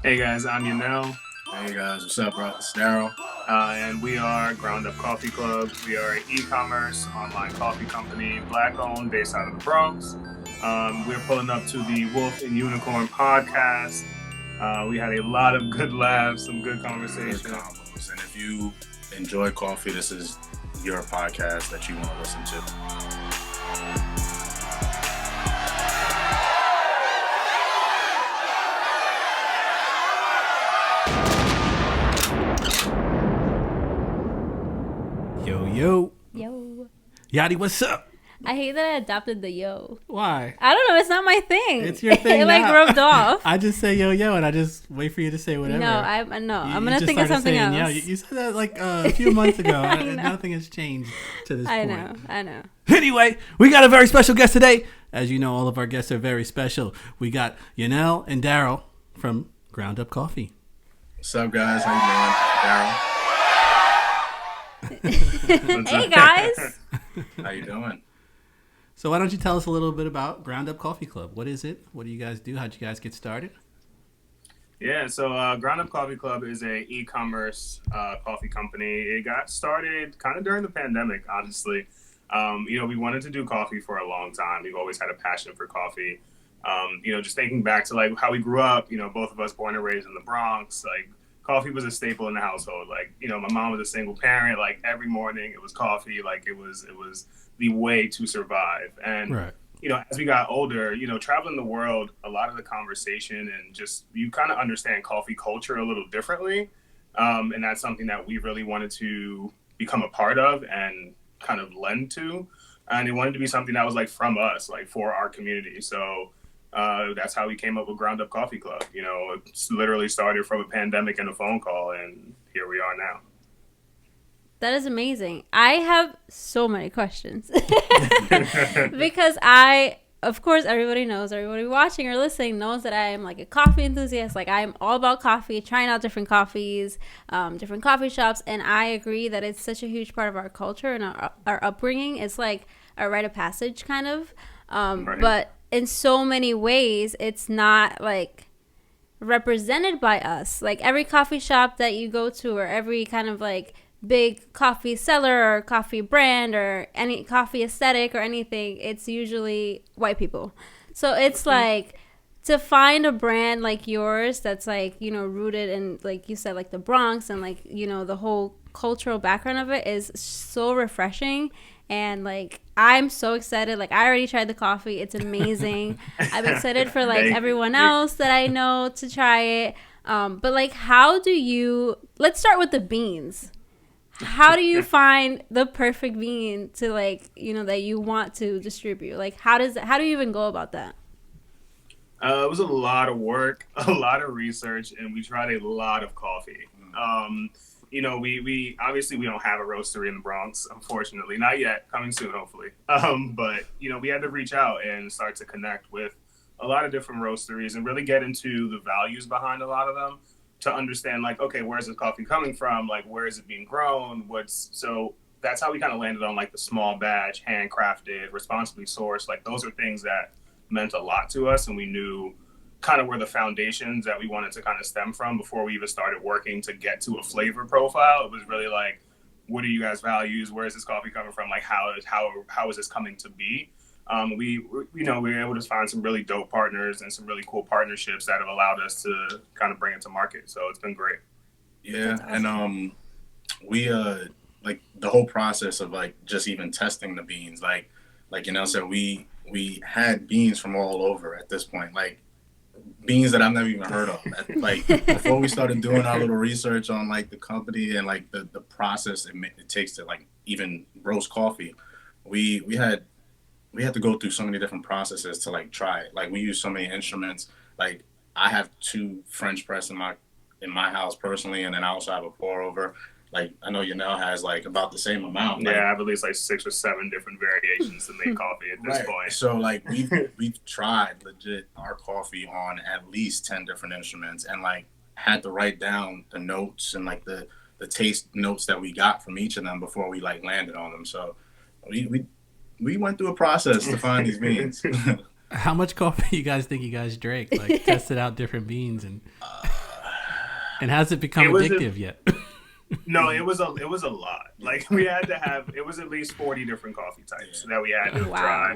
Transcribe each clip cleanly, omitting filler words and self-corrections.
Hey guys, I'm Yanell, Hey guys, what's up, bro? It's Darrell. and we are Ground Up Coffee Club. We are an e-commerce online coffee company, black-owned, based out of the Bronx. We're pulling up to the Wolf and Unicorn podcast. We had a lot of good laughs, some good Good conversation. combos. And if you enjoy coffee, this is your podcast that you want to listen to. Yo. Yo. Yachty, what's up? I hate that I adopted the yo. Why? I don't know. It's not my thing. It's your thing It like now. rubbed off. I just say yo, and I just wait for you to say whatever. No, I'm gonna just think of started something saying, else. You said that like a few months ago. I know. Nothing has changed to this I point. know. Anyway, we got a very special guest today. As you know, all of our guests are very special. We got Yanell and Darrell from Ground Up Coffee. What's up, guys? How Hey guys. you doing? Darrell. How you doing? So why don't you tell us a little bit about Ground Up Coffee Club? What is it? What do you guys do? How'd you guys get started? Yeah, so Ground Up Coffee Club is a e-commerce coffee company. It got started kind of during the pandemic, honestly. We wanted to do coffee for a long time. We've always had a passion for coffee. Just thinking back to like how we grew up, both of us born and raised in the Bronx, like coffee was a staple in the household. Like, my mom was a single parent. Like every morning it was coffee. Like it was the way to survive. And Right. As we got older, traveling the world, a lot of the conversation and just you kind of understand coffee culture a little differently. And that's something that we really wanted to become a part of and kind of lend to. And it wanted to be something that was like from us, like for our community. So that's how we came up with Ground Up Coffee Club. It's literally started from a pandemic and a phone call, and here we are now. That is amazing. I have so many questions because of course, everybody watching or listening knows that I am like a coffee enthusiast. Like I'm all about coffee, trying out different coffees, different coffee shops. And I agree that it's such a huge part of our culture and our upbringing. It's like a rite of passage kind of. Right. But in so many ways, it's not like represented by us. Like every coffee shop that you go to or every kind of like big coffee seller or coffee brand or any coffee aesthetic or anything, it's usually white people. So it's like to find a brand like yours that's like, rooted in, like you said, like the Bronx and like, the whole cultural background of it is so refreshing. And like I'm so excited. Like I already tried the coffee. It's amazing. I'm excited for like everyone else that I know to try it. But like let's start with the beans. How do you find the perfect bean to like, that you want to distribute? Like how do you even go about that? It was a lot of work, a lot of research, and we tried a lot of coffee. We obviously we don't have a roastery in the Bronx, unfortunately, not yet. Coming soon, hopefully. But we had to reach out and start to connect with a lot of different roasteries and really get into the values behind a lot of them to understand, like, okay, where's this coffee coming from? Like, where is it being grown? So that's how we kind of landed on like the small batch, handcrafted, responsibly sourced. Like those are things that meant a lot to us, and we knew kind of where the foundations that we wanted to kind of stem from before we even started working to get to a flavor profile. It was really like, what are you guys' values? Where is this coffee coming from? Like, how is this coming to be? We were able to find some really dope partners and some really cool partnerships that have allowed us to kind of bring it to market. So it's been great. Yeah, and we like the whole process of like just even testing the beans, like said, we had beans from all over at this point, like beans that I've never even heard of. Like before we started doing our little research on like the company and like the process it takes to like even roast coffee, we had to go through so many different processes to like try it. Like we use so many instruments. Like I have 2 French press in my house personally, and then I also have a pour over. Like I know Yanell has like about the same amount. Yeah, I have at least like 6 or 7 different variations to make coffee at this point. So like we've tried legit our coffee on at least 10 different instruments, and like had to write down the notes and like the taste notes that we got from each of them before we like landed on them. So we went through a process to find these beans. How much coffee you guys think you guys drank? Like tested out different beans and And has it become addictive yet? No, it was a lot. Like we had to have it was at least 40 different coffee types that we had to try.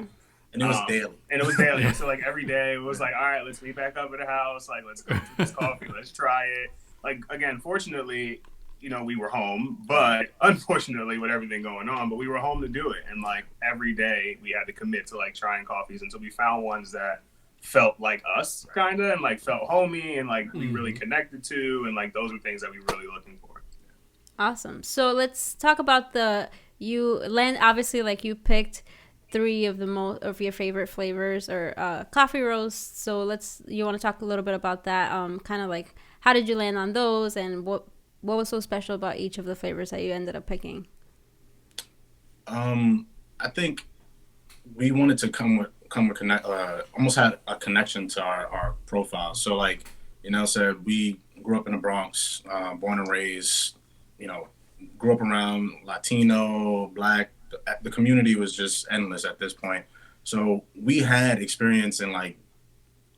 And it was daily. And it was daily. So like every day it was like, all right, let's meet back up at the house. Like let's go to this coffee. Let's try it. Like again, fortunately, we were home, but unfortunately with everything going on, but we were home to do it. And like every day we had to commit to like trying coffees until we found ones that felt like us kind of and like felt homey and like we really connected to. And like those were things that we were really looking for. Awesome. So let's talk about obviously like you picked 3 of the most of your favorite flavors or coffee roasts. So you want to talk a little bit about that? Kind of like how did you land on those, and what was so special about each of the flavors that you ended up picking? I think we wanted to almost had a connection to our profile. So like said, we grew up in the Bronx, born and raised. Grew up around Latino, Black. The community was just endless at this point. So we had experience in like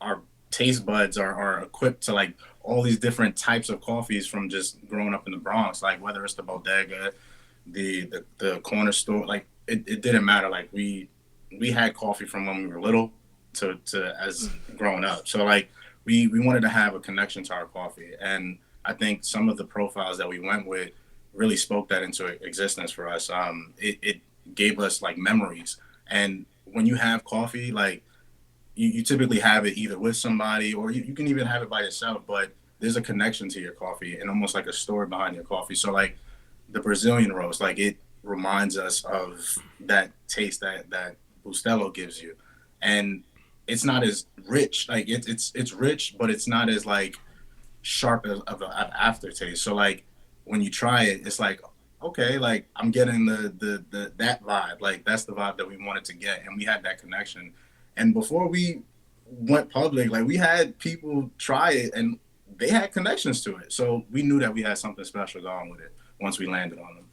our taste buds are equipped to like all these different types of coffees from just growing up in the Bronx. Like whether it's the bodega, the corner store, like it didn't matter. Like we had coffee from when we were little to as growing up. So like we wanted to have a connection to our coffee, and I think some of the profiles that we went with really spoke that into existence for us. It gave us like memories. And when you have coffee, like you typically have it either with somebody or you can even have it by yourself, but there's a connection to your coffee and almost like a story behind your coffee. So like the Brazilian roast, like it reminds us of that taste that Bustelo gives you. And it's not as rich, like it's rich, but it's not as like sharp of an aftertaste. So like when you try it, it's like, okay, like I'm getting the that vibe. Like that's the vibe that we wanted to get, and we had that connection. And before we went public, like we had people try it and they had connections to it. So we knew that we had something special going with it once we landed on them.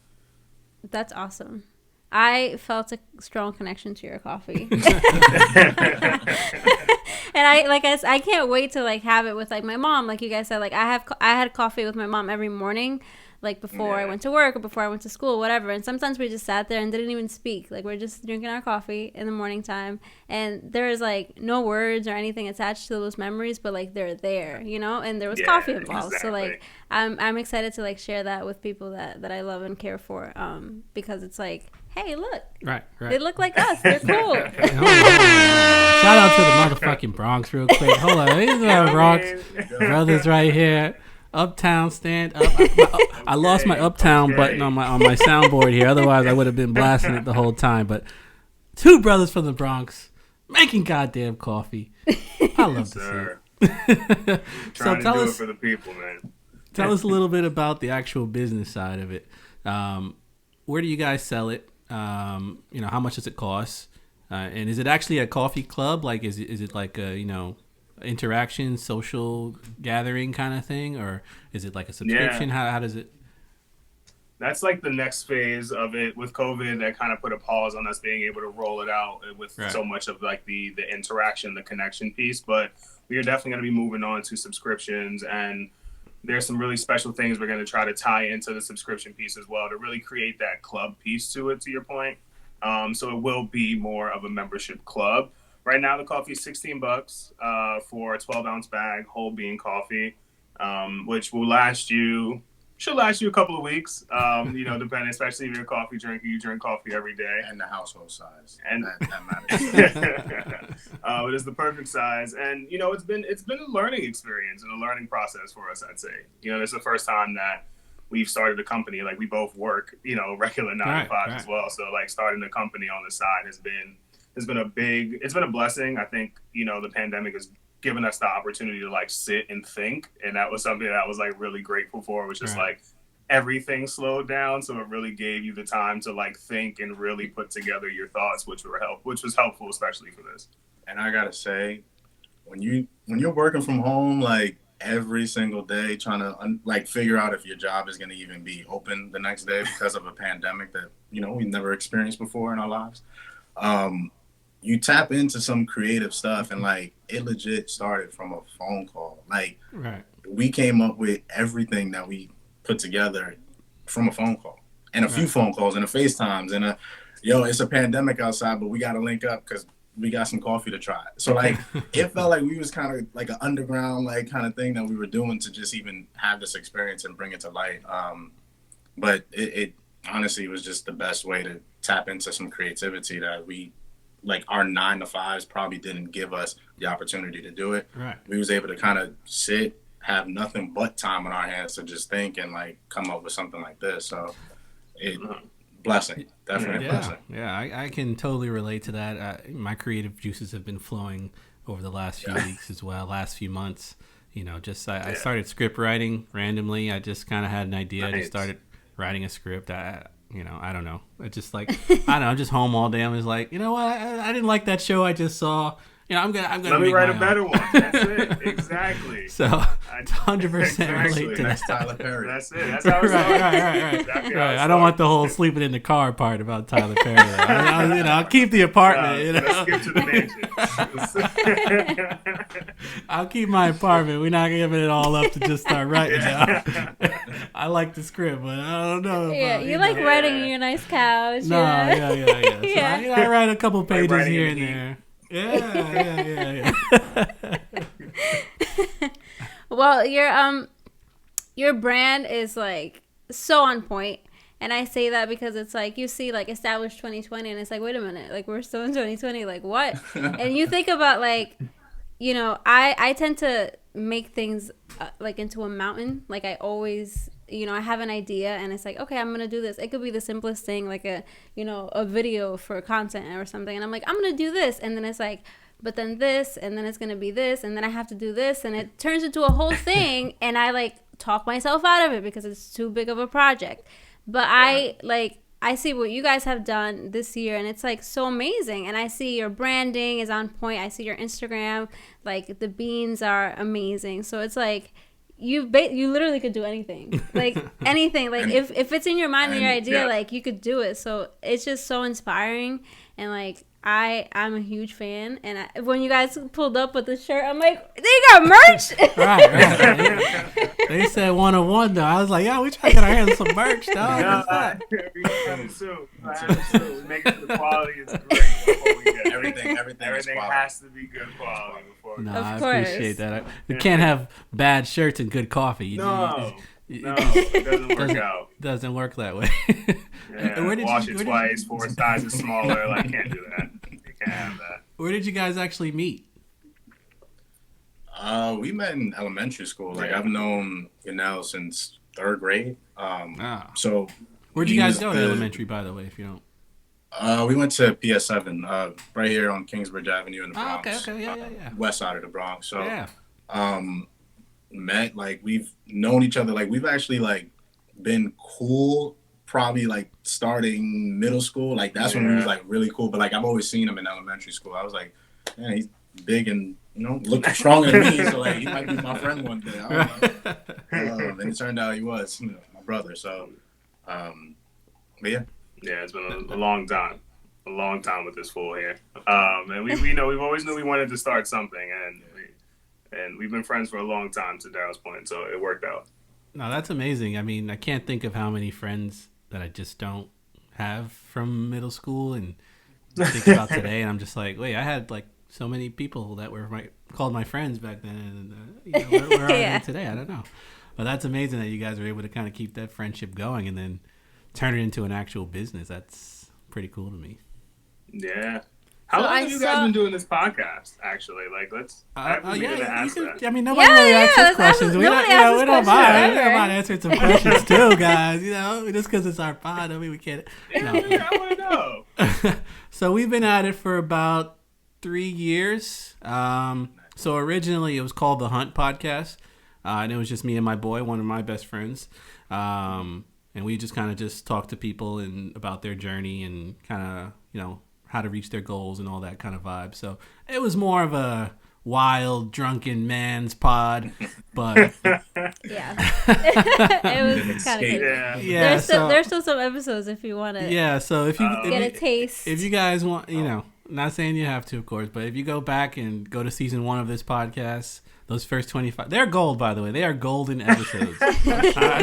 That's awesome. I felt a strong connection to your coffee. And I can't wait to like have it with like my mom. Like you guys said, like I had coffee with my mom every morning, like before I went to work or before I went to school, whatever. And sometimes we just sat there and didn't even speak. Like we're just drinking our coffee in the morning time, and there is like no words or anything attached to those memories, but like they're there, and there was coffee involved. Exactly. So like I'm excited to like share that with people that I love and care for, because it's like, hey, look. Right. They look like us. They're cool. Hey, hold on. Shout out to the motherfucking Bronx real quick. Hold on. These are our Bronx brothers right here. Uptown, stand up. I lost my Uptown button on my soundboard here. Otherwise, I would have been blasting it the whole time. But 2 brothers from the Bronx making goddamn coffee. I love to see it. So tell us, it for the people, man. Tell us a little bit about the actual business side of it. Where do you guys sell it? How much does it cost? And is it actually a coffee club? Like, is it like a, interaction, social gathering kind of thing? Or is it like a subscription? Yeah. How does it? That's like the next phase of it. With COVID, that kind of put a pause on us being able to roll it out with so much of like the interaction, the connection piece. But we are definitely going to be moving on to subscriptions, and there's some really special things we're going to try to tie into the subscription piece as well to really create that club piece to it, to your point. So it will be more of a membership club. Right now, the coffee is $16 for a 12-ounce bag, whole bean coffee, which should last you a couple of weeks, depending, especially if you're a coffee drinker, you drink coffee every day. And the household size. And that matters. It is the perfect size. And, it's been a learning experience and a learning process for us, I'd say. This is the first time that we've started a company. Like, we both work, regular 9 to 5 as well. So, like, starting a company on the side has been a blessing. I think, the pandemic has given us the opportunity to like sit and think. And that was something that I was like really grateful for. It was just like everything slowed down. So it really gave you the time to like think and really put together your thoughts, which was helpful, especially for this. And I gotta say, when you're working from home, like every single day, trying to figure out if your job is going to even be open the next day because of a pandemic that, we've never experienced before in our lives. You tap into some creative stuff, and like it legit started from a phone call. Like we came up with everything that we put together from a phone call and a few phone calls and a FaceTimes and it's a pandemic outside, but we got to link up because we got some coffee to try. So like, it felt like we was kind of like an underground, like kind of thing that we were doing to just even have this experience and bring it to light. But it honestly was just the best way to tap into some creativity that we, like our 9-to-5s probably didn't give us the opportunity to do it. Right. We was able to kind of sit, have nothing but time on our hands to just think and like come up with something like this. So blessing, definitely a blessing. Yeah, I can totally relate to that. My creative juices have been flowing over the last few weeks as well, last few months. You know, just I started script writing randomly. I just kind of had an idea. I just started writing a script. I don't know. It's just like, I don't know. I'm just home all day. I'm just like, you know what? I didn't like that show I just saw. You know, I'm gonna let me write a better one. That's it. Exactly. So 100% relate to Next that. Tyler Perry. That's it. That's how it's Right. Exactly Right. I don't want the whole sleeping in the car part about Tyler Perry. I'll keep the apartment. Let's skip to the mansion. I'll keep my apartment. We're not giving it all up to just start writing now. I like the script, but I don't know. You like writing on your nice couch. No, yeah. So I write a couple pages here and heat. there. Yeah. Well, your brand is like so on point, and I say that because it's like you see like established 2020, and it's like, wait a minute, like we're still in 2020, like what? And you think about like, you know, I tend to make things like into a mountain. Like I always, you know, I have an idea and it's like, okay, I'm gonna do this. It could be the simplest thing, like a video for content or something, and I'm like, I'm gonna do this, and then it's like, but then this, and then it's gonna be this, and then I have to do this, and it turns into a whole thing, and I like talk myself out of it because it's too big of a project. But I see what you guys have done this year, and it's like so amazing. And I see your branding is on point. I see your Instagram, like the beans are amazing. So it's like you literally could do anything, like anything. Like if it's in your mind and your idea, like you could do it. So it's just so inspiring, and like I'm a huge fan. And when you guys pulled up with the shirt, I'm like, they got merch. Right. They said 101 though. I was like, yeah, we trying to get our hands on some merch, dog. We make sure the quality is great before we get Everything has to be good quality before. No, Of I course. appreciate that. You can't have bad shirts and good coffee. No, it doesn't work out. Doesn't work that way. Yeah, wash it twice, 4 sizes smaller. Like, can't do that. You can't have that. Where did you guys actually meet? We met in elementary school. Like I've known Yanell since 3rd grade. So where'd you guys go to elementary, by the way, if you don't? We went to PS7, right here on Kingsbridge Avenue in the Bronx. Okay, yeah. West side of the Bronx. So, met, like, we've known each other. Like, we've actually, like, been cool probably, like, starting middle school. Like, that's when we was, like, really cool. But, like, I've always seen him in elementary school. I was like, man, he's big and, you know, looking stronger than me. So, like, he might be my friend one day. I don't know. And it turned out he was, you know, my brother. So, but, yeah. Yeah, it's been a long time with this fool here. And we've always knew we wanted to start something, and we've been friends for a long time, to Darrell's point, so it worked out. No, that's amazing. I mean, I can't think of how many friends that I just don't have from middle school, and think about today, and I'm just like, wait, I had like so many people that were called my friends back then, and where are they today? I don't know. But that's amazing that you guys were able to kind of keep that friendship going, and then turn it into an actual business. That's pretty cool to me. Yeah. How long have you guys been doing this podcast, actually? Like, let's... I mean, nobody really asks us questions. We don't mind answering some questions, too, guys. You know, just because it's our pod, I mean, we can't... I want to know. So we've been at it for about 3 years. So originally, it was called The Hunt Podcast. And it was just me and my boy, one of my best friends. And we just kind of just talk to people and about their journey and kind of, you know, how to reach their goals and all that kind of vibe. So it was more of a wild, drunken man's pod, but yeah, it was kind of good. Yeah, there's still some episodes if you want to. Yeah, so if you get a taste, if you guys want, you know, not saying you have to, of course, but if you go back and go to season 1 of this podcast, those first 25. They're gold, by the way. They are golden episodes. I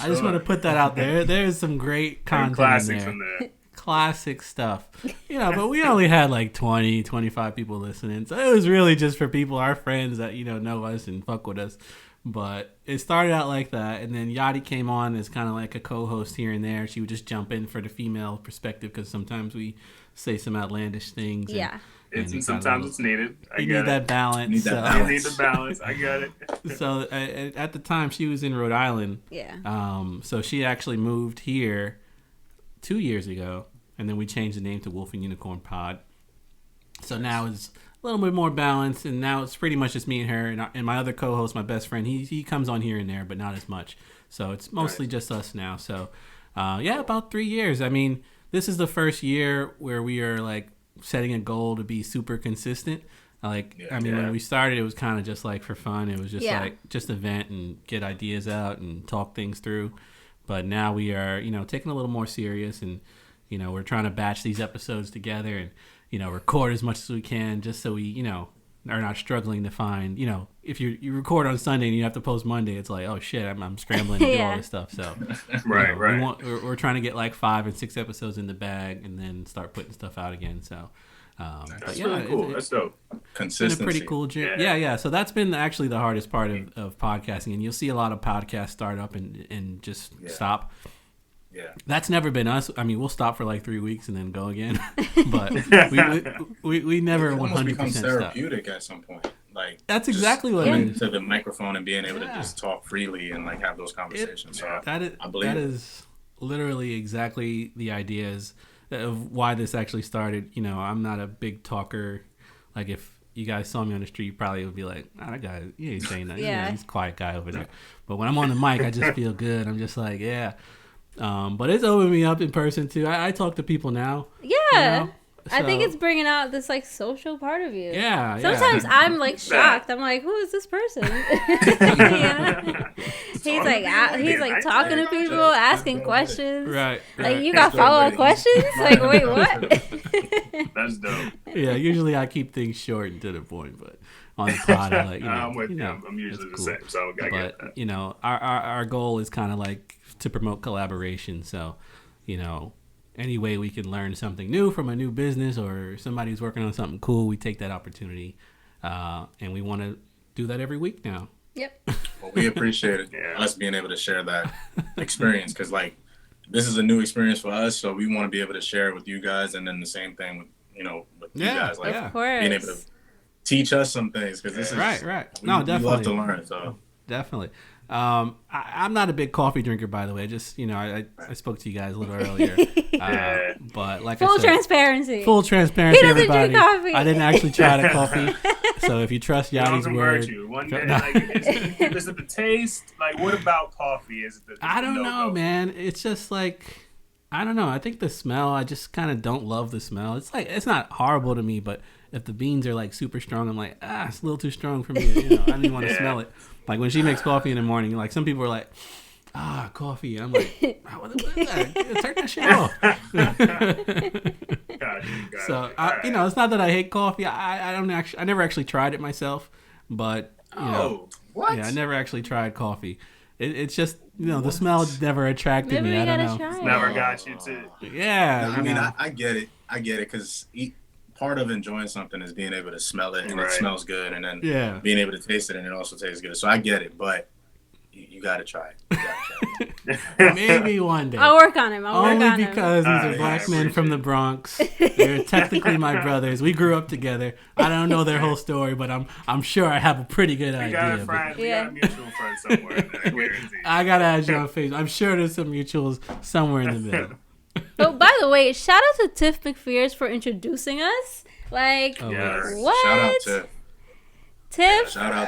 just want to put that out there. There's some great content in there. Classic stuff. But we only had like 20, 25 people listening. So it was really just for people, our friends that, know us and fuck with us. But it started out like that. And then Yachty came on as kind of like a co-host here and there. She would just jump in for the female perspective because sometimes we say some outlandish things. Yeah. Sometimes it's needed. You need that balance. You need the balance. I got it. So at the time, she was in Rhode Island. Yeah. So she actually moved here 2 years ago. And then we changed the name to Wolf and Unicorn Pod. So now it's a little bit more balanced, and now it's pretty much just me and her. And my other co-host, my best friend, he comes on here and there, but not as much. So it's mostly just us now. So, about 3 years. I mean, this is the first year where we are, like, setting a goal to be super consistent. When we started, it was kind of just, like, for fun. It was just, just event and get ideas out and talk things through. But now we are, taking a little more serious and, we're trying to batch these episodes together and, record as much as we can just so we, are not struggling to find, if you record on Sunday and you have to post Monday, it's like, oh shit, I'm scrambling to do all this stuff. So right. We're trying to get like 5 and 6 episodes in the bag and then start putting stuff out again. So that's really cool. That's dope. Consistency. It's been a pretty cool journey. Yeah. So that's been actually the hardest part of podcasting, and you'll see a lot of podcasts start up and just stop. Yeah. That's never been us. I mean, we'll stop for like 3 weeks and then go again, but we never 100% becomes stop. Therapeutic at some point. Like that's exactly what it is. To the microphone and being able to just talk freely and like have those conversations. That is literally exactly the ideas of why this actually started. I'm not a big talker. Like if you guys saw me on the street, you probably would be like, that guy, he ain't saying that. Yeah. He's a quiet guy over there. But when I'm on the mic, I just feel good. I'm just like, yeah. But it's opened me up in person too. I talk to people now. Yeah. I think it's bringing out this like social part of you. Yeah. Sometimes I'm like shocked. I'm like, who is this person? He's like talking to people, asking questions. Right. Like you got follow-up questions? Like wait, what? That's dope. Yeah. Usually I keep things short and to the point, but on the pod, I like. I'm usually the same, so I get that. Our goal is kind of like to promote collaboration. So, any way we can learn something new from a new business or somebody who's working on something cool, we take that opportunity, and we want to do that every week now. Yep. Well, we appreciate it. Us being able to share that experience because, like, this is a new experience for us, so we want to be able to share it with you guys, and then the same thing with you guys, like of course. being able to teach us some things because this is right. We love to learn. So definitely. I'm not a big coffee drinker, by the way. Just I spoke to you guys a little earlier, but like full transparency. Full transparency. He doesn't everybody. drink coffee. I didn't actually try the coffee, so if you trust Yachty's word, one day, is it the taste? Like, what about coffee? Is it the I don't know, man. It's just like I don't know. I think the smell. I just kind of don't love the smell. It's like it's not horrible to me, but if the beans are like super strong, I'm like it's a little too strong for me. I don't even want to smell it. Like when she makes coffee in the morning, like some people are like, coffee. I'm like, what is that? Turn that shit off. So it's not that I hate coffee. I never actually tried it myself, but what? Yeah, I never actually tried coffee. It's just the smell never attracted me. I don't know. It's never got you to. Yeah, I mean, I get it. I get it because part of enjoying something is being able to smell it and it smells good, and then being able to taste it and it also tastes good. So I get it, but you got to try it. Maybe one day. I'll work on him. Only because these are black men from the Bronx. They're technically my brothers. We grew up together. I don't know their whole story, but I'm sure I have a pretty good idea. We got a mutual friend somewhere. I got to add you on Facebook. I'm sure there's some mutuals somewhere in the middle. Oh, by the way, shout out to Tiff McPhears for introducing us. Like, what? Shout out to Tiff. Shout out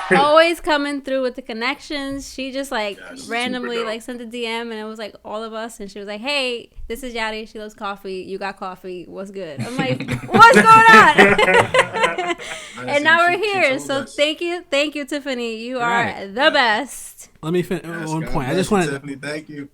to always coming through with the connections. She just randomly sent a DM and it was like all of us, and she was like, "Hey, this is Yachty. She loves coffee. You got coffee. What's good?" I'm like, "What's going on?" And now we're here. So thank you, Tiffany. You are the best. Let me finish one point. I just wanted Tiffany, thank you.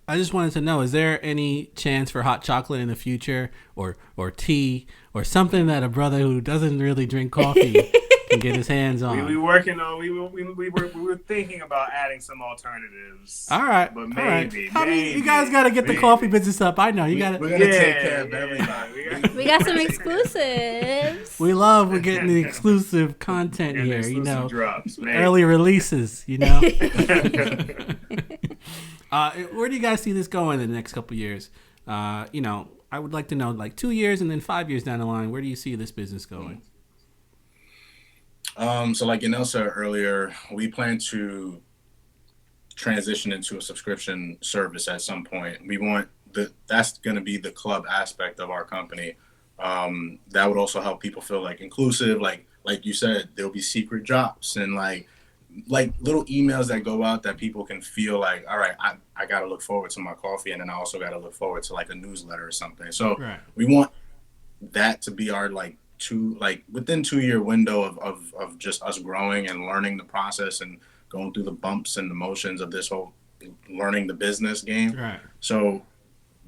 I just wanted to know, is there any chance for hot chocolate in the future or tea or something that a brother who doesn't really drink coffee can get his hands on. We working on. We were thinking about adding some alternatives. All right, but maybe. Maybe You guys got to get the coffee business up. I know you got to. We're gonna take care of everybody. We got some exclusives. We're getting the exclusive content here. Exclusive drops, early releases. Where do you guys see this going in the next couple of years? I would like to know, like 2 years and then 5 years down the line, where do you see this business going? So like Yanell said earlier, we plan to transition into a subscription service at some point. We want that's going to be the club aspect of our company. That would also help people feel like inclusive. Like you said, there'll be secret drops and like little emails that go out that people can feel like, all right, I got to look forward to my coffee. And then I also got to look forward to like a newsletter or something. So we want that to be our within 2 year window of just us growing and learning the process and going through the bumps and the motions of this whole learning the business game. Right. So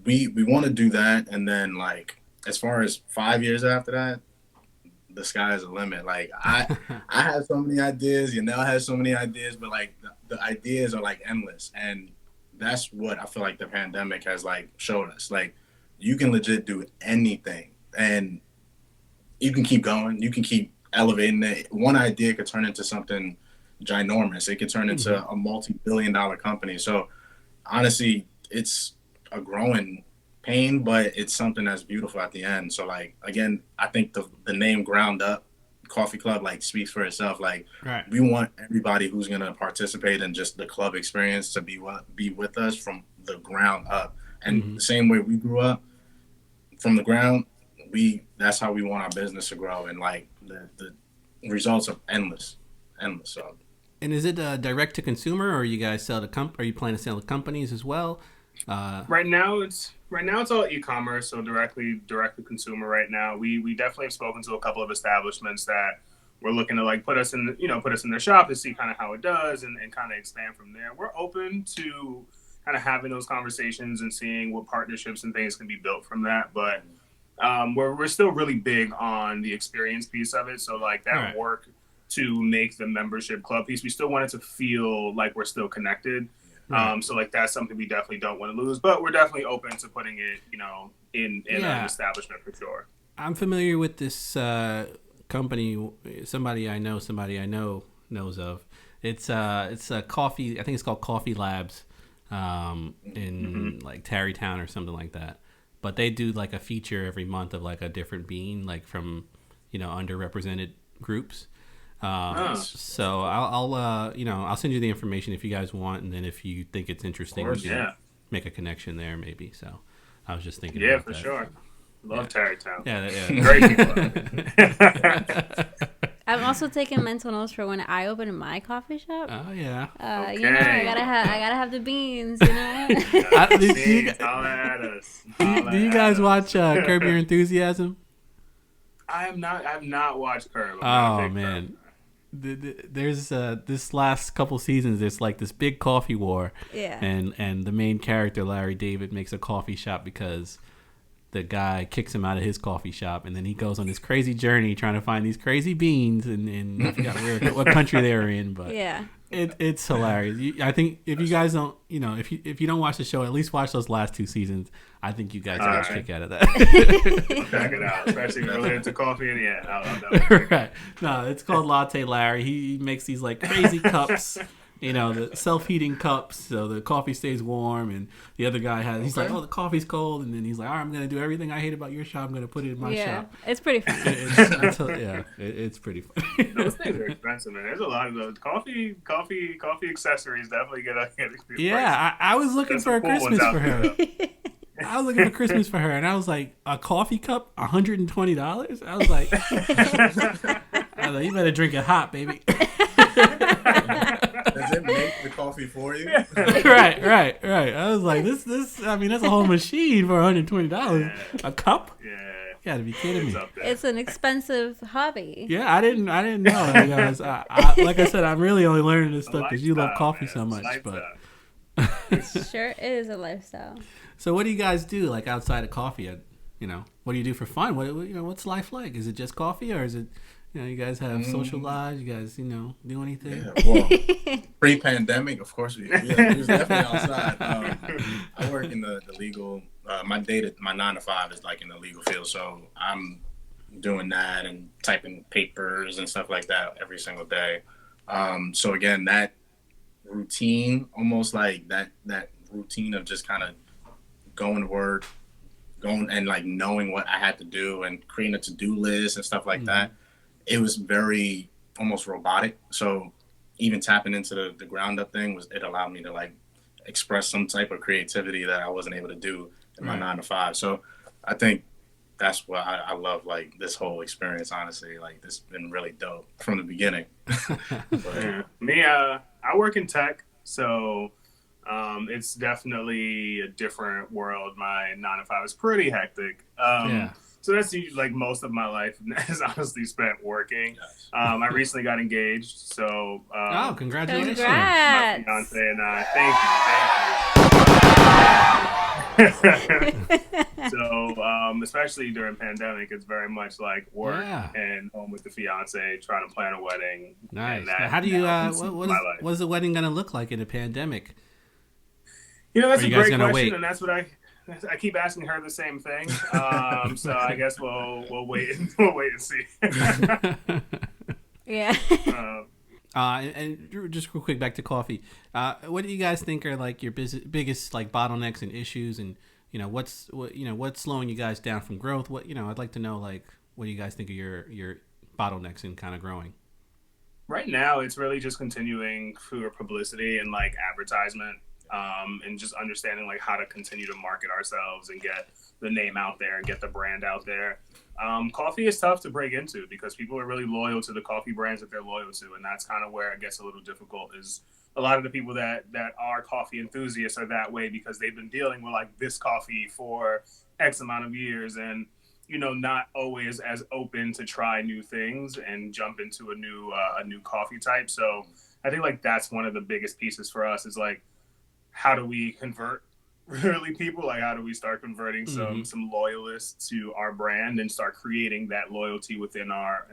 we want to do that. And then like, as far as 5 years after that, the sky is the limit. Like I have so many ideas, Yanell has so many ideas, but like the ideas are like endless. And that's what I feel like the pandemic has like showed us. Like you can legit do anything and you can keep going. You can keep elevating it. One idea could turn into something ginormous. It could turn into a multi-billion-dollar company. So honestly, it's a growing pain, but it's something that's beautiful at the end. So like, again, I think the name Ground Up Coffee Club like speaks for itself. Like we want everybody who's going to participate in just the club experience to be with us from the ground up. And the same way we grew up from the ground, that's how we want our business to grow. And like the results are endless. So. And is it direct to consumer, or you guys sell to are you planning to sell to companies as well? Right now it's all e-commerce, so direct to consumer. Right now, we definitely have spoken to a couple of establishments that we're looking to like put us in their shop to see kind of how it does and kind of expand from there. We're open to kind of having those conversations and seeing what partnerships and things can be built from that, but we're still really big on the experience piece of it. So like that work to make the membership club piece, we still want it to feel like we're still connected. So like that's something we definitely don't want to lose, but we're definitely open to putting it, in an establishment for sure. I'm familiar with this company. Somebody I know knows of. It's a coffee. I think it's called Coffee Labs, in like Tarrytown or something like that. But they do like a feature every month of like a different bean, like from underrepresented groups. So I'll send you the information if you guys want, and then if you think it's interesting, we can make a connection there maybe. So I was just thinking about for that. Sure. Love Tarrytown. Yeah. Great people. I'm also taking mental notes for when I open my coffee shop. Oh yeah. Okay. I gotta have the beans. Do you guys watch Curb Your Enthusiasm? I've not watched Curb. Oh man. There's this last couple seasons, there's like this big coffee war, and the main character Larry David makes a coffee shop because the guy kicks him out of his coffee shop, and then he goes on this crazy journey trying to find these crazy beans, and I forgot what country they were in, but it's hilarious. I think if you guys don't, if you don't watch the show, at least watch those last 2 seasons. I think you guys get a kick out of that. I'll check it out, especially related to coffee. And I'll right. No, it's called Latte Larry. He makes these like crazy cups, the self-heating cups, so the coffee stays warm. And the other guy he's like, oh, the coffee's cold, and then he's like, all right, I'm gonna do everything I hate about your shop. I'm gonna put it in my shop. It's pretty fun. It's pretty fun. Those things are expensive, man. There's a lot of those coffee accessories. Definitely get I was looking for a Christmas for her. I was looking for Christmas for her, and I was like, a coffee cup, $120. I was like, you better drink it hot, baby. Does it make the coffee for you? Right. I was like, this. I mean, that's a whole machine for $120. A cup? Yeah. You gotta be kidding me. It's an expensive hobby. Yeah, I didn't know. Like I said, I'm really only learning this stuff because you love coffee so much. But it sure is a lifestyle. So what do you guys do like outside of coffee? What do you do for fun? What's life like? Is it just coffee, or is it You guys have social lives. You guys, do anything? Yeah, well, pre-pandemic, of course, we was definitely outside. I work in the legal. My 9 to 5 is like in the legal field, so I'm doing that and typing papers and stuff like that every single day. So again, that routine, almost like that routine of just kind of going to work, going and like knowing what I had to do and creating a to-do list and stuff like that. It was very almost robotic. So even tapping into the ground up thing it allowed me to like express some type of creativity that I wasn't able to do in my 9 to 5. So I think that's what I love, like this whole experience, honestly. Like this has been really dope from the beginning. Me, I work in tech, so it's definitely a different world. My 9 to 5 is pretty hectic. So that's like most of my life is honestly spent working. Yes. I recently got engaged, so congratulations! My fiance and I. Thank you. So especially during pandemic, it's very much like work and home with the fiance, trying to plan a wedding. Nice. Now, how do you? What is the wedding gonna look like in a pandemic? That's a great question, and that's what I keep asking her the same thing. So I guess we'll wait and see. Yeah. And just real quick, back to coffee. What do you guys think are like your biggest like bottlenecks and issues, and what's slowing you guys down from growth? I'd like to know, like, what do you guys think are your bottlenecks in kind of growing? Right now, it's really just continuing through publicity and like advertisement. And just understanding like how to continue to market ourselves and get the name out there and get the brand out there. Coffee is tough to break into because people are really loyal to the coffee brands that they're loyal to, and that's kind of where it gets a little difficult. Is a lot of the people that are coffee enthusiasts are that way because they've been dealing with like this coffee for X amount of years, and not always as open to try new things and jump into a new coffee type. So I think like that's one of the biggest pieces for us is like, how do we convert really people? Like, how do we start converting some loyalists to our brand and start creating that loyalty within our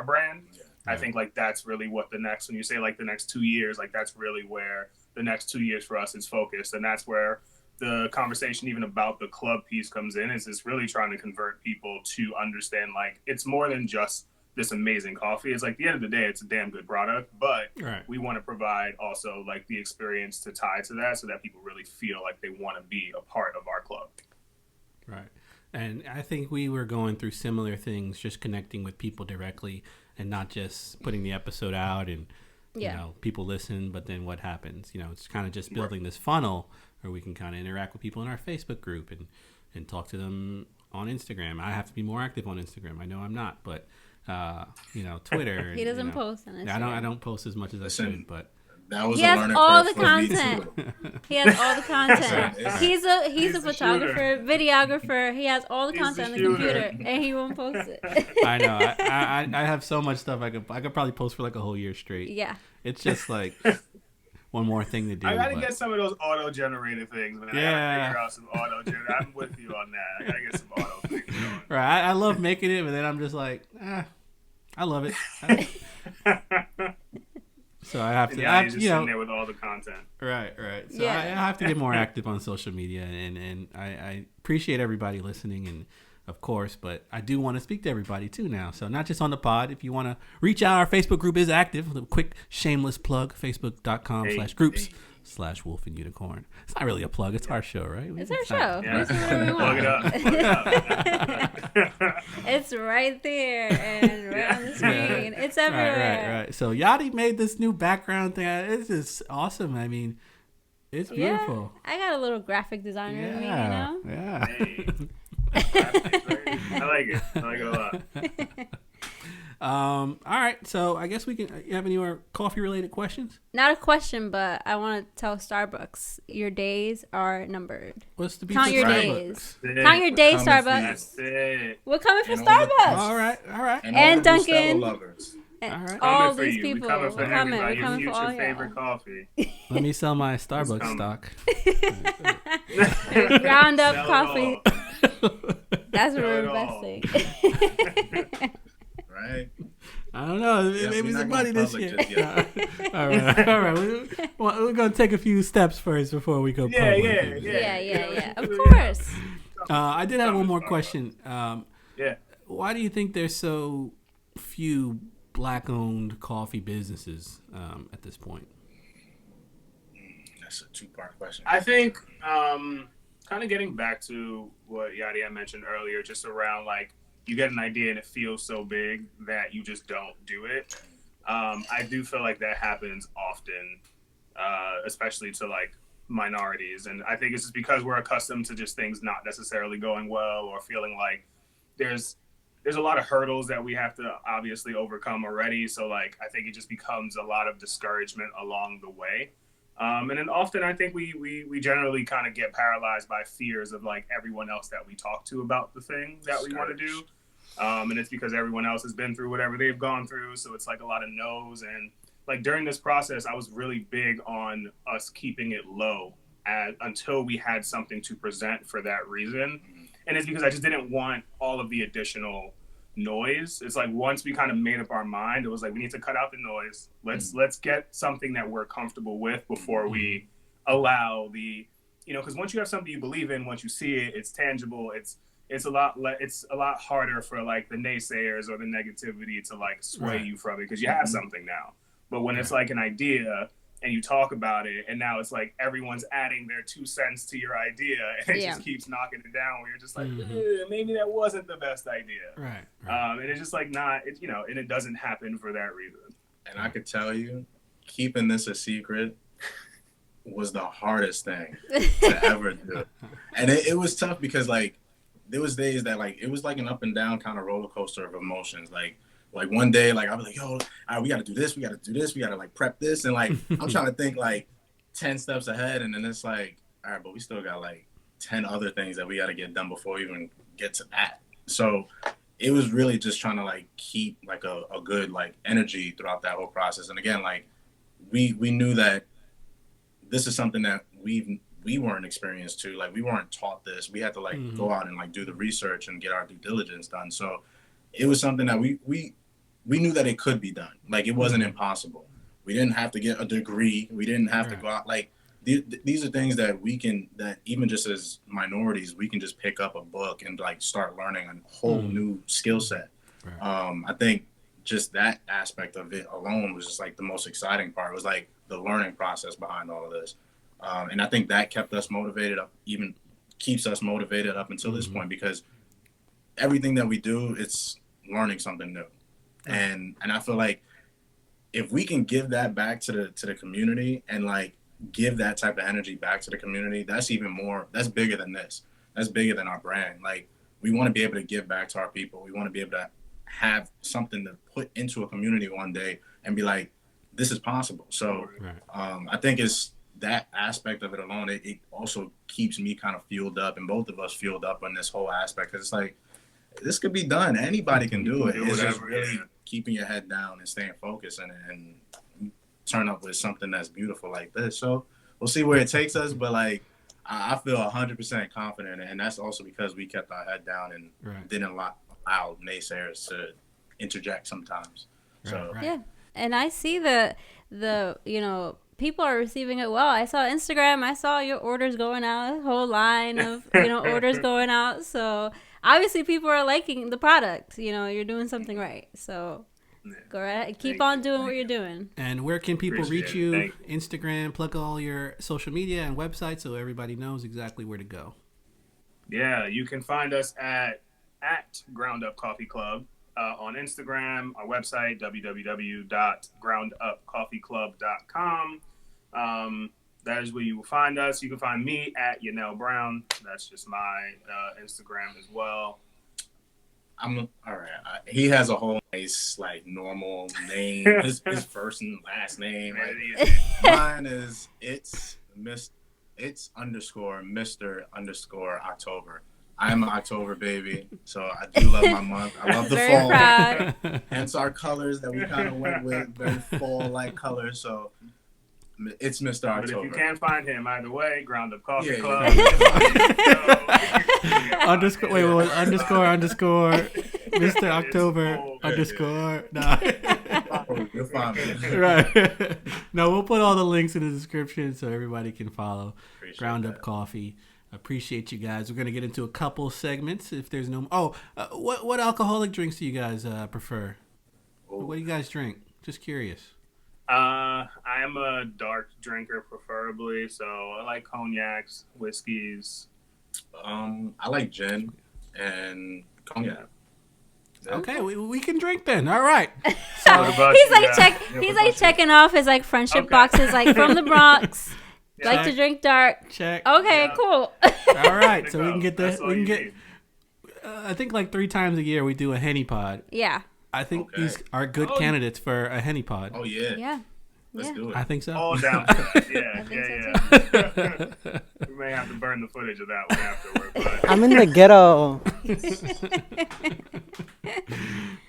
brand? Yeah. I think like that's really what when you say like the next 2 years, like that's really where the next 2 years for us is focused. And that's where the conversation even about the club piece comes in, is it's really trying to convert people to understand like it's more than just this amazing coffee. It's like, at the end of the day, it's a damn good product, but we want to provide also like the experience to tie to that so that people really feel like they want to be a part of our club. Right. And I think we were going through similar things, just connecting with people directly and not just putting the episode out and, people listen, but then what happens? It's kind of just building this funnel where we can kind of interact with people in our Facebook group and talk to them on Instagram. I have to be more active on Instagram. I know I'm not, but Twitter. He doesn't post on Instagram. I don't post as much as I should, but that was he has all the content. He has all the content. He's a photographer, videographer. He has all the content on the computer, and he won't post it. I know. I have so much stuff I could probably post for like a whole year straight. Yeah. It's just like one more thing to do. I gotta get some of those auto-generated things, man. Yeah. I gotta figure out some auto-generated. I'm with you on that. I gotta get some auto things going. Right. I love making it, but then I'm just like, I love it. So I have to, just sitting there with all the content. Right. So I have to get more active on social media, and I appreciate everybody listening, and of course, but I do want to speak to everybody too now. So not just on the pod. If you want to reach out, our Facebook group is active. A quick shameless plug: facebook.com/groups/Wolf and Unicorn. It's not really a plug. It's our show, right? It's our show. Yeah. Plug it up. It's right there and right on the screen. It's everywhere. Right. So Yachty made this new background thing. It's just awesome. I mean, it's beautiful. I got a little graphic designer in me, Yeah. Hey. I like it a lot. All right, so I guess we can. You have any more coffee related questions? Not a question, but I want to tell Starbucks your days are numbered. What's the Count your Starbucks? days. Count your days, Starbucks. That's it. We're coming for Starbucks. All right. And Dunkin'. All right. All for these you. people. We're coming for everybody. We're coming Your for all future favorite coffee. Let me sell my Starbucks stock. Ground up Sell it coffee. all. That's what Sell we're it all. investing. Right. I don't know. Yeah, Maybe we're not somebody going this public year. just yet. All right. We're gonna take a few steps first before we go public. Yeah. Of course. I did have one more question. Yeah. Why do you think there's so few black-owned coffee businesses at this point? That's a 2-part question. I think kind of getting back to what Yadia mentioned earlier, just around like you get an idea and it feels so big that you just don't do it. I do feel like that happens often, especially to like minorities. And I think it's just because we're accustomed to just things not necessarily going well or feeling like there's a lot of hurdles that we have to obviously overcome already. So like, I think it just becomes a lot of discouragement along the way. And then often I think we generally kind of get paralyzed by fears of like everyone else that we talk to about the thing that we want to do. And it's because everyone else has been through whatever they've gone through. So it's like a lot of no's. And like during this process, I was really big on us keeping it low until we had something to present for that reason. And it's because I just didn't want all of the additional noise. It's like once we kind of made up our mind, it was like we need to cut out the noise. Let's get something that we're comfortable with before we allow the, because once you have something you believe in, once you see it, it's tangible. It's a lot harder for like the naysayers or the negativity to like sway you from it because you have something now. But when it's like an idea and you talk about it, and now it's like everyone's adding their 2 cents to your idea, and it just keeps knocking it down. Where you're just like, maybe that wasn't the best idea, right? And it's just like not, and it doesn't happen for that reason. And I could tell you, keeping this a secret was the hardest thing to ever do, and it was tough because like there was days that like it was like an up and down kind of roller coaster of emotions, Like one day, like I was like, yo, all right, we got to do this, we got to like prep this, and like I'm trying to think like 10 steps ahead, and then it's like, all right, but we still got like 10 other things that we got to get done before we even get to that. So it was really just trying to like keep like a good like energy throughout that whole process. And again, like we knew that this is something that we weren't experienced to, like we weren't taught this. We had to like go out and like do the research and get our due diligence done. So it was something that we knew that it could be done. Like it wasn't impossible. We didn't have to get a degree. We didn't have to go out. Like these are things that that even just as minorities, we can just pick up a book and like start learning a whole new skill set. I think just that aspect of it alone was just like the most exciting part. It was like the learning process behind all of this. And I think that kept us motivated, even keeps us motivated up until this point, because everything that we do, it's learning something new. And I feel like if we can give that back to the community and like give that type of energy back to the community, that's even more, that's bigger than this. That's bigger than our brand. Like we want to be able to give back to our people. We want to be able to have something to put into a community one day and be like, this is possible. So I think it's that aspect of it alone. It also keeps me kind of fueled up, and both of us fueled up on this whole aspect. Cause it's like, this could be done. Anybody can do it. It's just really keeping your head down and staying focused and turn up with something that's beautiful like this. So we'll see where it takes us. But like, I feel 100% confident. And that's also because we kept our head down and didn't allow naysayers to interject sometimes. So yeah. And I see the people are receiving it well. I saw Instagram. I saw your orders going out, a whole line of, orders going out. So obviously people are liking the product. You're doing something right. So go ahead. Keep on doing what you're doing. And where can people reach you? Instagram, plug all your social media and websites so everybody knows exactly where to go. Yeah, you can find us at Ground Up Coffee Club on Instagram, our website, www.groundupcoffeeclub.com. That is where you will find us. You can find me at Yanell Brown. That's just my Instagram as well. I'm all right. He has a whole nice, like, normal name. His first and last name. Like, mine is it's _ Mr. _ October. I'm an October baby, so I do love my month. I love the Very fall. Proud. Hence our colors that we kind of went with, very fall-like colors. So it's Mr. October. But if you can't find him, either way, Ground Up Coffee Club. ___. Mr. October _ Nah. You'll find me. Right. No, we'll put all the links in the description so everybody can follow. Appreciate Ground Up that. Coffee. Appreciate you guys. We're gonna get into a couple segments if there's no. What alcoholic drinks do you guys prefer? What do you guys drink? Just curious. I am a dark drinker, preferably, so I like cognacs, whiskeys. I like gin and cognac. Okay, we can drink then. All right. So what about He's you like guys? he's like checking off his like friendship Okay. boxes, like from the Bronx. Yeah. Like to drink dark. Check. Okay, Yeah. cool. All right, There so you we go. can get That's the all we can you get. need. I think like 3 times a year we do a Henny pod. Yeah. I think Okay. these are good Oh. candidates for a Henny pod. Oh yeah. Yeah. Let's Yeah. do it. I think so. All down. Yeah, think yeah. We may have to burn the footage of that one afterward, but I'm in the ghetto.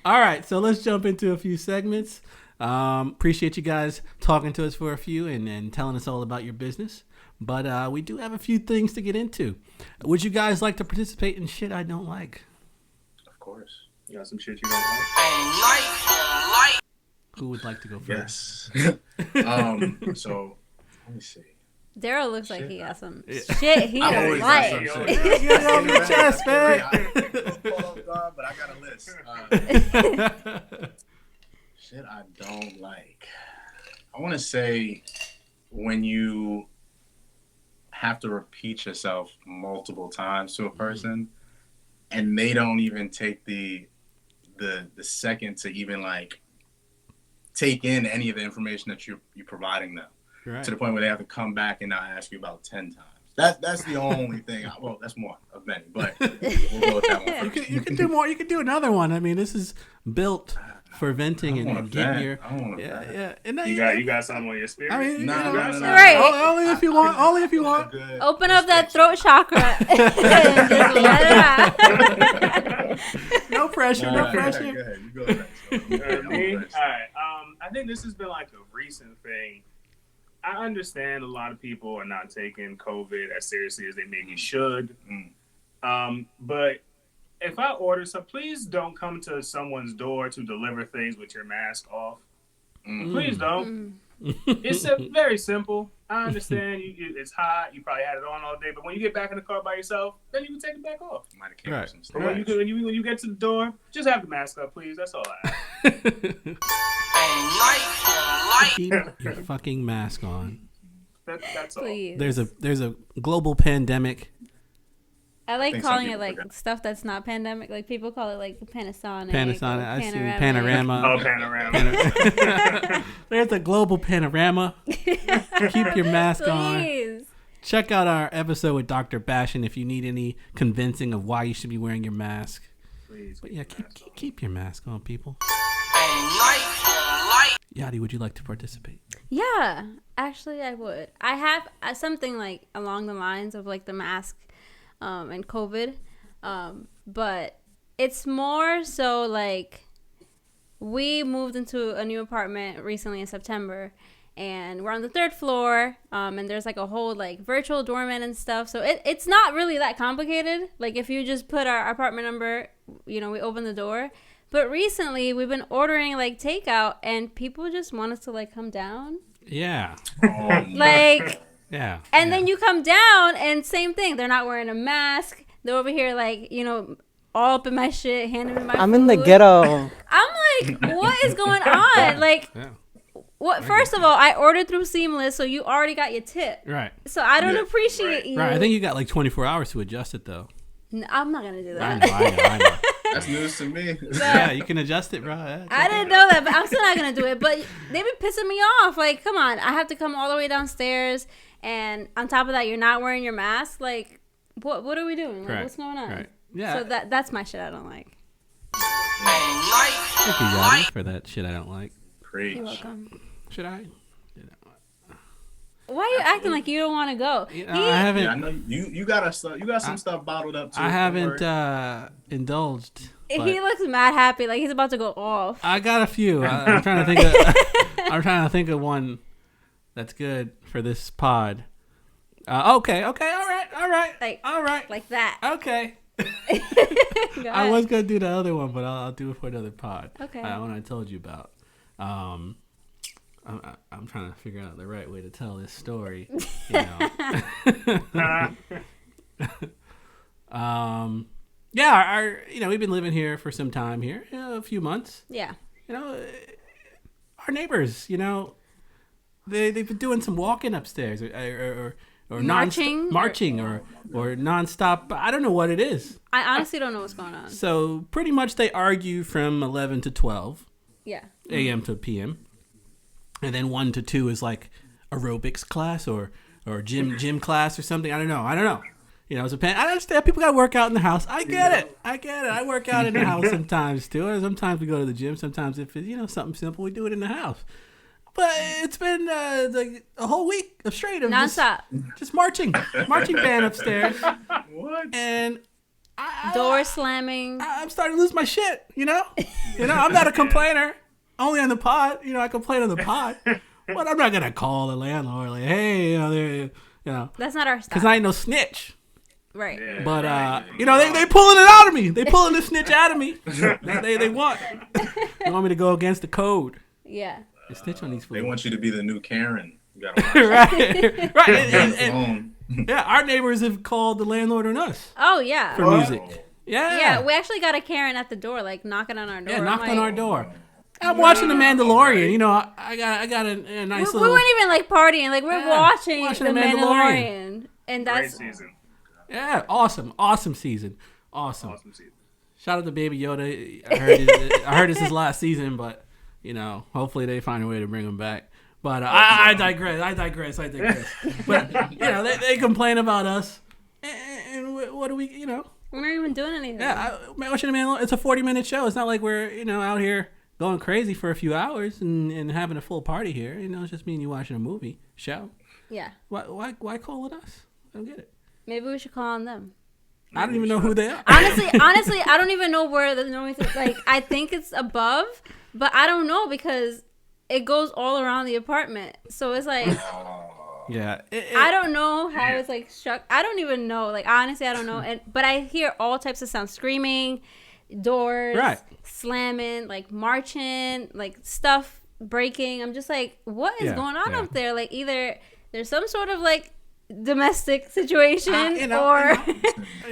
All right, so let's jump into a few segments. Appreciate you guys talking to us for a few and telling us all about your business. But we do have a few things to get into. Would you guys like to participate in shit I don't like? Of course. you got some shit you don't like. Who would like to go first? Yes. So let me see. Daryl looks like he got some shit he I've don't always like. got some Get shit. it off your chest, man. But I got a list. Shit I don't like. I want to say when you have to repeat yourself multiple times to a person and they don't even take the second to even like take in any of the information that you're providing them. Right. To the point where they have to come back and now ask you about 10 times. That's the only thing. Well, that's one of many, but we'll go with that one first. You can do more. You can do another one. I mean, this is built for venting I don't and wanna getting vent. your. I don't wanna Yeah, vent. yeah. And then You got something on your spirit? I mean, No, you no, know, no, no. Right. Only if you want. Only if you want. Good. Open up that throat chakra and just let it out. No pressure. No pressure. Go ahead. You go next. Me? All right. I think this has been like a recent thing. I understand a lot of people are not taking COVID as seriously as they maybe should. But if I order some, please don't come to someone's door to deliver things with your mask off. Please don't. It's very simple. I understand it's hot. You probably had it on all day, but when you get back in the car by yourself, then you can take it back off. Might have came Right. with some stuff. But when you get to the door, just have the mask up, please. That's all I ask. Keep your fucking mask on. That's all. Please. There's a global pandemic. I like think calling some it people like forget. stuff that's not pandemic. Like people call it like Panasonic. Panasonic. or I see Panoramic. panorama. Oh, panorama. There's a global panorama. Keep your mask on. Please. Check out our episode with Dr. Bashan if you need any convincing of why you should be wearing your mask. Please. But yeah, keep your mask on, people. Yadi, would you like to participate? Yeah, actually, I would. I have something like along the lines of like the mask and COVID, but it's more so like we moved into a new apartment recently in September, and we're on the 3rd floor, and there's like a whole like virtual doorman and stuff. So it's not really that complicated. Like if you just put our apartment number, we open the door. But recently, we've been ordering, like, takeout, and people just want us to, like, come down. Yeah. Like, Yeah. and then you come down, and same thing. They're not wearing a mask. They're over here, like, all up in my shit, handing me my I'm food. in the ghetto. I'm like, what is going on? Like, Yeah. what? First of all, I ordered through Seamless, so you already got your tip. Right. So I don't Yeah, appreciate you. Right. I think you got like 24 hours to adjust it, though. No, I'm not going to do I that. know. I know. That's news to me. Yeah, you can adjust it, bro. Yeah, I didn't know that, but I'm still not gonna do it. But they be pissing me off. Like, come on, I have to come all the way downstairs, and on top of that, you're not wearing your mask. Like, what are we doing? Like, Right. what's going on? Right. Yeah. So that's my shit I don't like. Thank you, Yadi, for that shit I don't like. Preach. You're welcome. Should I? Why are you acting like you don't want to go? I haven't. Yeah, I know you got some stuff bottled up too. I Don't haven't worry. indulged. But He looks mad happy, like he's about to go off. I got a few. I'm trying to think. Of, I'm trying to think of one that's good for this pod. Okay. All right. Like- All right. Like that. Okay. I was gonna do the other one, but I'll do it for another pod. Okay. One I told you about. I'm trying to figure out the right way to tell this story. You know. Yeah, we've been living here for some time here, a few months. Yeah. Our neighbors, they've been doing some walking upstairs or marching or nonstop. I don't know what it is. I honestly don't know what's going on. So pretty much they argue from 11 to 12. Yeah. A.M. to P.M. And then 1 to 2 is like aerobics class or gym class or something. I don't know. It's I understand people got to work out in the house. I get it. I work out in the house sometimes too. Or sometimes we go to the gym. Sometimes if it's something simple, we do it in the house. But it's been like a whole week of straight of nonstop, just marching band upstairs. What? And door slamming. I'm starting to lose my shit. I'm not a complainer. Only on the pod. I complain on the pod. But I'm not gonna call the landlord like, hey, That's not our style. Because I ain't no snitch. Right. Yeah, But right. they pulling it out of me. They pulling the snitch out of me. They want me to go against the code. Yeah. They snitch on these fools. They want you to be the new Karen. You gotta watch it. right. And Yeah, our neighbors have called the landlord on us Oh yeah. for music. Yeah. Yeah, we actually got a Karen at the door, like knocking on our door. Yeah, knocked I'm on like, our door. I'm watching The Mandalorian. I got a nice We little. weren't even like partying. Like we're watching watching the The Mandalorian, and Great that's season. Yeah, awesome season. Awesome. Awesome season. Shout out to Baby Yoda. I heard it's his last season, but hopefully they find a way to bring him back. But I digress. But they complain about us, and what do we? we're not even doing anything. Yeah, watching The Mandalorian. It's a 40-minute show. It's not like we're out here going crazy for a few hours and having a full party here. It's just me and you watching a movie show. Yeah. Why call it us? I don't get it. Maybe we should call on them. I don't even know who they are. Honestly, I don't even know where the noise is. Like, I think it's above, but I don't know because it goes all around the apartment. So it's like, Yeah. I don't know how it's like struck. I don't even know. Like, honestly, I don't know. But I hear all types of sounds: screaming, doors, slamming, like marching, like stuff breaking. I'm just like, what is going on up there? Like, either there's some sort of like domestic situation or I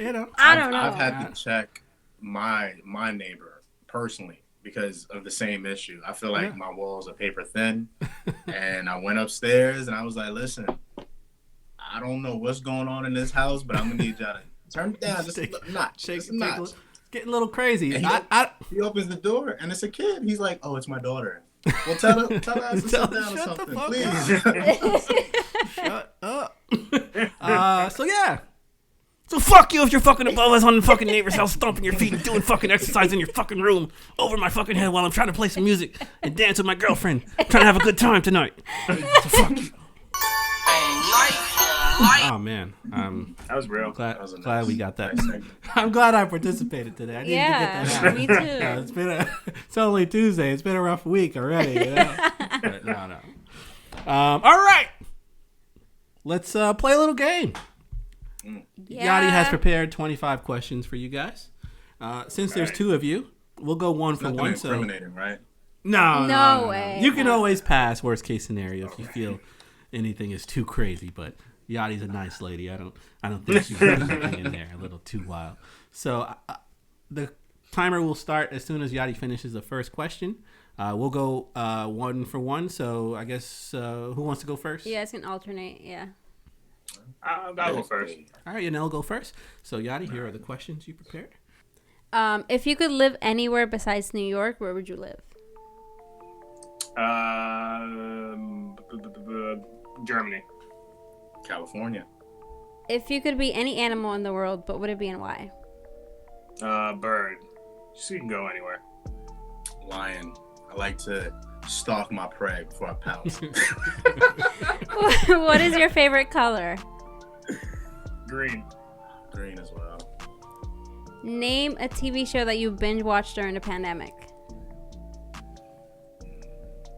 don't know. I've had to check my neighbor personally because of the same issue. I feel like my walls are paper thin, and I went upstairs and I was like, listen, I don't know what's going on in this house, but I'm gonna need y'all to turn it down just a notch. Just a notch. Getting a little crazy. He opens the door and it's a kid. He's like, oh, it's my daughter. Well, tell her to sit down or something, please. Shut up. So fuck you if you're fucking above us on the fucking neighbor's house, stomping your feet and doing fucking exercise in your fucking room over my fucking head while I'm trying to play some music and dance with my girlfriend. I'm trying to have a good time tonight. So fuck you. Oh man, That was real. Glad we got that. I'm glad I participated today. I needed to get that out. Me too. It's only Tuesday. It's been a rough week already. But no. All right, let's play a little game. Yeah. Yachty has prepared 25 questions for you guys. Since there's two of you, we'll go one for one. So Incriminating, right? No way. You can always pass worst case scenario if you feel anything is too crazy, but Yachty's a nice lady. I don't think she's anything in there a little too wild. So the timer will start as soon as Yachty finishes the first question. We'll go one for one. So I guess who wants to go first? Yeah, it's gonna alternate. Yeah. I'll go first. All right, Yanell, go first. So Yachty, here are the questions you prepared. If you could live anywhere besides New York, where would you live? Germany. California. If you could be any animal in the world, but would it be and why? Bird. So you can go anywhere. Lion. I like to stalk my prey before I pounce. What is your favorite color? Green. Green as well. Name a TV show that you binge watched during the pandemic.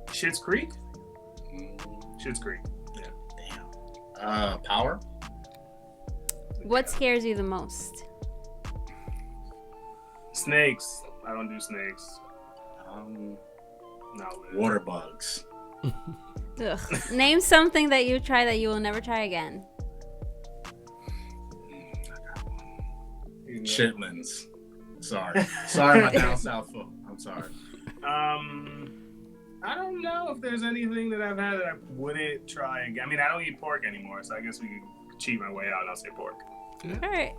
Schitt's Creek? Schitt's Creek. Yeah. Damn. Power? What scares you the most? Snakes. I don't do snakes. No. Water bugs. Ugh. Name something that you try that you will never try again. Chitlins. Sorry, my down south foot. I'm sorry. I don't know if there's anything that I've had that I wouldn't try again. I mean, I don't eat pork anymore, so I guess we could cheat my way out and I'll say pork. Yeah. All right.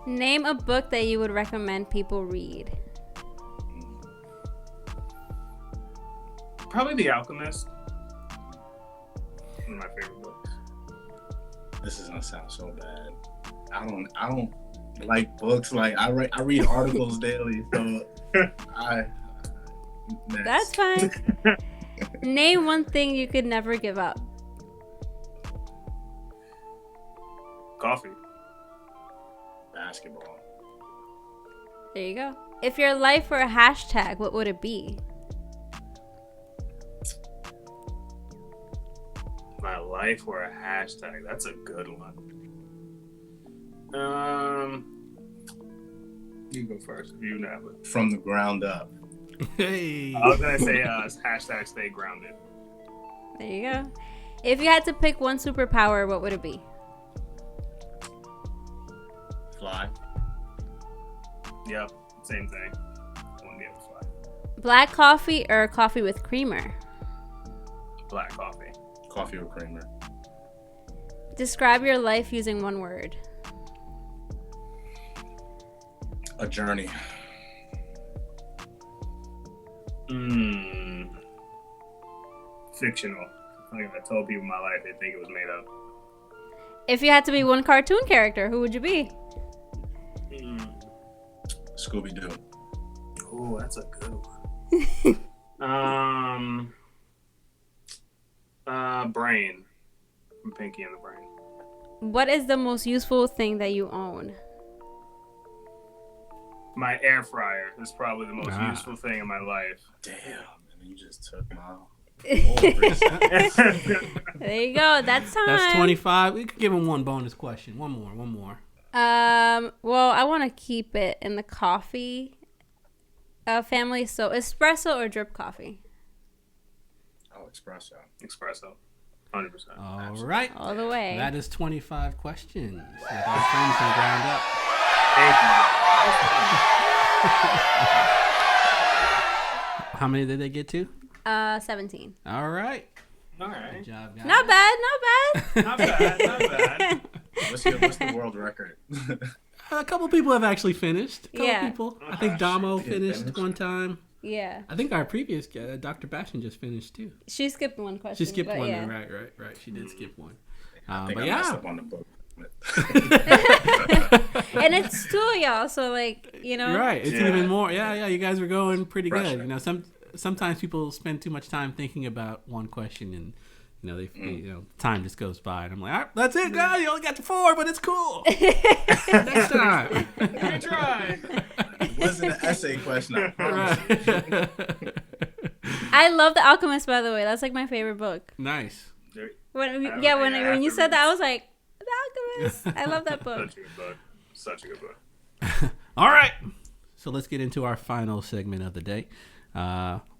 Name a book that you would recommend people read. Probably The Alchemist. One of my favorite books. This is gonna sound so bad. I don't like books. Like I read articles daily, so That's fine. Name one thing you could never give up. Coffee. Basketball. There you go. If your life were a hashtag, what would it be? My life or a hashtag? That's a good one. You go first. If you know it. From the ground up. Hey. I was gonna say hashtag stay grounded. There you go. If you had to pick one superpower, what would it be? Fly. Yep, same thing. Wouldn't be able to fly. Black coffee or coffee with creamer? Black coffee. Coffee with creamer. Describe your life using one word. A journey. Fictional. I think if I told people my life, they'd think it was made up. If you had to be one cartoon character, who would you be? Scooby-Doo. Oh, that's a good one. Brain. From Pinky and the Brain. What is the most useful thing that you own? My air fryer is probably the most useful thing in my life. Damn, man, you just took my. There you go. That's time. That's 25. We could give him one bonus question. One more. Well, I want to keep it in the coffee family. So, espresso or drip coffee? Oh, espresso. 100%. All right. All the way. That is 25 questions with our friends from Ground Up. Thank you. How many did they get to? 17. All right. All right. Good job, guys. Not bad. Not bad. What's the world record? A couple people have actually finished. A couple Yeah. people. I think Damo finished one time. Yeah. I think our previous guest, Dr. Bastion, just finished too. She skipped one question. She skipped but one. yeah. Right. She did skip one. I think But I messed yeah. up on the book. And it's two of y'all, so like, you know. Right. It's Yeah. even more. Yeah. You guys were going pretty Pressure. good. You know, sometimes people spend too much time thinking about one question, and you know, time just goes by, and I'm like, all right, that's it, guys. You only got to 4, but it's cool. Next time. Good try. It wasn't an essay question. I promise. Right. I love The Alchemist, by the way. That's like my favorite book. Nice. When Yeah, you said that, I was like, The Alchemist. I love that book. Such a good book. All right. So let's get into our final segment of the day.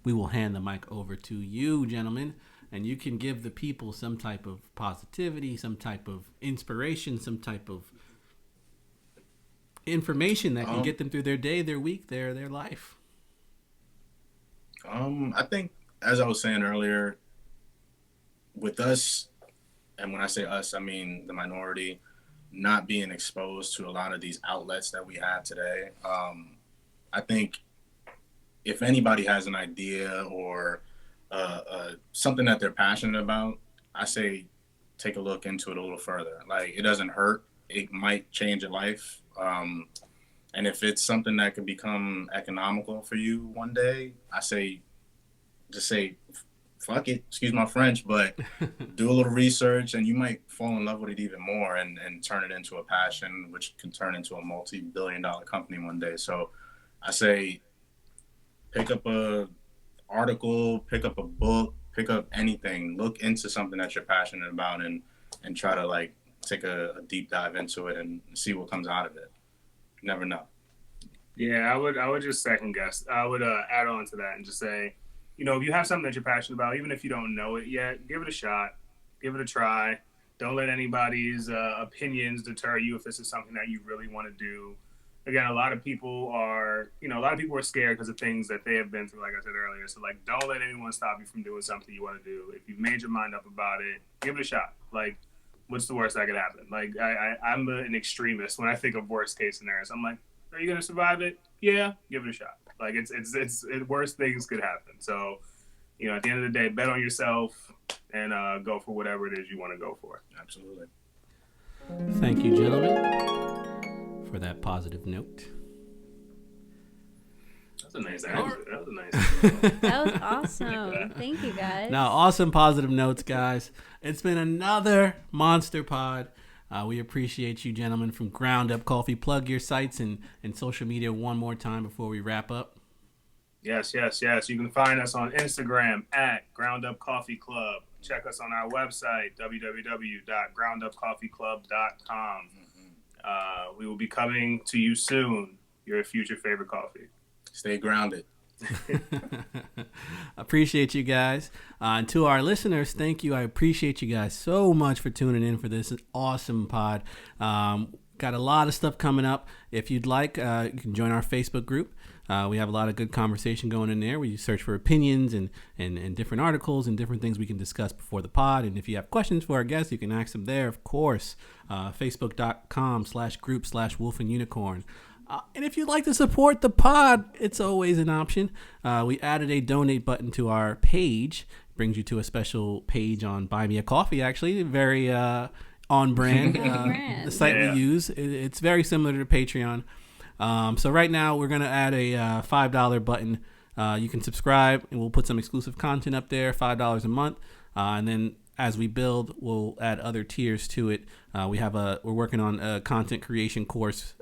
We will hand the mic over to you, gentlemen, and you can give the people some type of positivity, some type of inspiration, some type of information that can get them through their day, their week, their life. I think, as I was saying earlier, with us, and when I say us, I mean the minority, not being exposed to a lot of these outlets that we have today. I think if anybody has an idea or something that they're passionate about, I say take a look into it a little further. Like, it doesn't hurt. It might change your life. And if it's something that could become economical for you one day, I say, just say, fuck it, excuse my French, but do a little research and you might fall in love with it even more and turn it into a passion, which can turn into a multi-billion-dollar company one day. So I say, pick up a article, pick up a book, pick up anything, look into something that you're passionate about and try to like take a deep dive into it and see what comes out of it. You never know. Yeah, I would just second guess. I would add on to that and just say, if you have something that you're passionate about, even if you don't know it yet, give it a shot, give it a try. Don't let anybody's opinions deter you if this is something that you really want to do. Again, a lot of people are scared because of things that they have been through, like I said earlier. So, like, don't let anyone stop you from doing something you want to do. If you've made your mind up about it, give it a shot. Like, what's the worst that could happen? Like, I'm an extremist when I think of worst case scenarios. I'm like, are you gonna survive it? Yeah, give it a shot. Like, it's worst things could happen. So, at the end of the day, bet on yourself and go for whatever it is you want to go for. Absolutely. Thank you, gentlemen, for that positive note. That's a nice answer. That was a nice. That was awesome. Thank you, guys. Now, awesome positive notes, guys. It's been another monster pod. We appreciate you, gentlemen, from Ground Up Coffee. Plug your sites and social media one more time before we wrap up. Yes. You can find us on Instagram at Ground Up Coffee Club. Check us on our website, www.groundupcoffeeclub.com. We will be coming to you soon. Your future favorite coffee. Stay grounded. Appreciate you guys. And to our listeners, thank you. I appreciate you guys so much for tuning in for this awesome pod. Got a lot of stuff coming up. If you'd like, you can join our Facebook group. We have a lot of good conversation going in there. We search for opinions and different articles and different things we can discuss before the pod. And if you have questions for our guests, you can ask them there, of course. Facebook.com/group/Wolf and Unicorn. And if you'd like to support the pod, it's always an option. We added a donate button to our page. Brings you to a special page on Buy Me a Coffee, actually. Very on brand. The site we use. It's very similar to Patreon. So right now, we're going to add a $5 button. You can subscribe, and we'll put some exclusive content up there, $5 a month. And then as we build, we'll add other tiers to it. We're working on a content creation course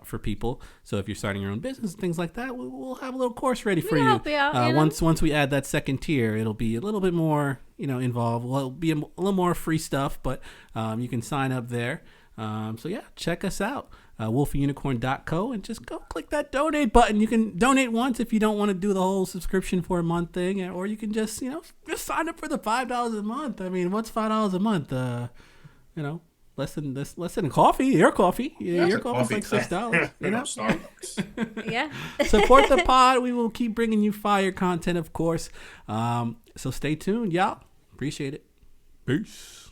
for people. So if you're starting your own business and things like that, we'll have a little course ready for you. Help you out, Once we add that second tier, it'll be a little bit more, involved. Well, it'll be a little more free stuff, but you can sign up there. So yeah, check us out. wolfandunicorn.co, and just go click that donate button. You can donate once if you don't want to do the whole subscription for a month thing, or you can just sign up for the $5 a month. I mean, what's $5 a month? Less than coffee. Your coffee. Your coffee's like $6. Starbucks. Yeah. Support the pod. We will keep bringing you fire content, of course. So stay tuned, y'all. Appreciate it. Peace.